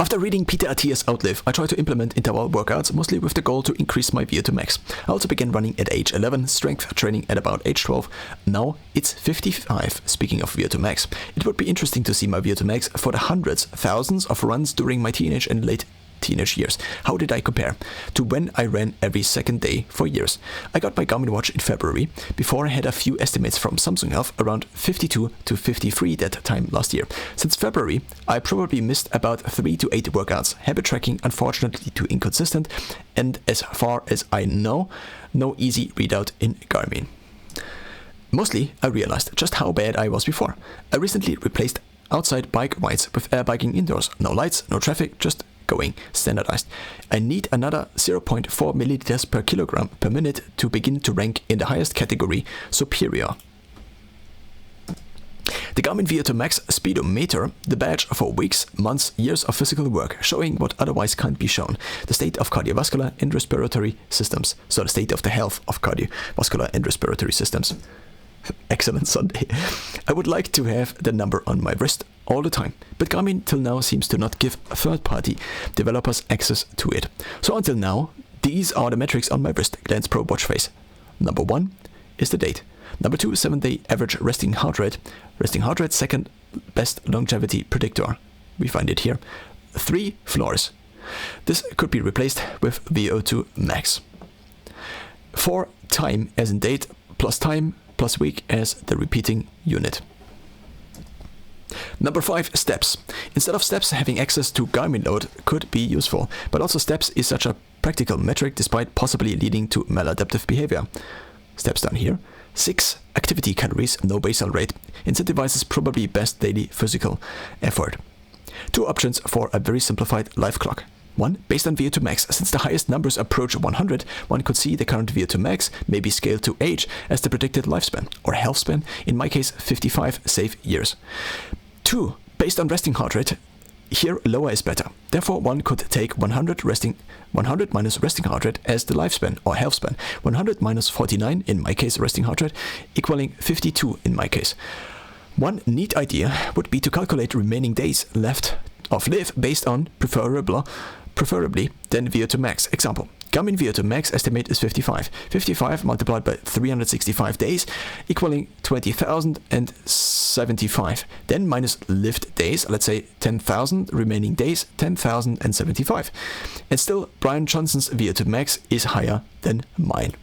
After reading Peter Attia's Outlive, I tried to implement interval workouts, mostly with the goal to increase my VO2 max. I also began running at age 11, strength training at about age 12. Now it's 55. Speaking of VO2 max, it would be interesting to see my VO2 max for the hundreds, thousands of runs during my teenage and late teenage years. How did I compare to when I ran every second day for years? I got my Garmin watch in February. Before, I had a few estimates from Samsung Health, around 52 to 53 that time last year. Since February, I probably missed about 3 to 8 workouts. Habit tracking unfortunately too inconsistent, and as far as I know, no easy readout in Garmin. Mostly, I realized just how bad I was before. I recently replaced outside bike rides with air biking indoors. No lights, no traffic, just going standardized. I need another 0.4 milliliters per kilogram per minute to begin to rank in the highest category, superior. The Garmin VO2 Max Speedometer, the badge for weeks, months, years of physical work, showing what otherwise can't be shown. The state of cardiovascular and respiratory systems. So the state of the health of cardiovascular and respiratory systems. Excellent Sunday. I would like to have the number on my wrist all the time, but Garmin till now seems to not give third-party developers access to it. So until now, these are the metrics on my wrist Glance Pro watch face. Number 1 is the date. Number 2, 7-day average resting heart rate. Resting heart rate, second best longevity predictor. We find it here. 3 floors. This could be replaced with VO2 max. 4, time as in date plus time plus week as the repeating unit. Number 5, steps. Instead of steps, having access to Garmin load could be useful, but also steps is such a practical metric despite possibly leading to maladaptive behavior. Steps down here. 6, activity calories, no basal rate. Incentivizes probably best daily physical effort. 2 options for a very simplified life clock. 1, based on VO2 max. Since the highest numbers approach 100, one could see the current VO2 max may be scaled to age as the predicted lifespan, or health span, in my case 55 safe years. 2, based on resting heart rate. Here, lower is better. Therefore, one could take 100 minus resting heart rate as the lifespan, or health span. 100 minus 49, in my case resting heart rate, equaling 52 in my case. One neat idea would be to calculate remaining days left of live based on preferably than VO2 max. Example, Garmin VO2 max estimate is 55. 55 multiplied by 365 days, equaling 20,075. Then minus lived days, let's say 10,000, remaining days, 10,075. And still, Brian Johnson's VO2 max is higher than mine.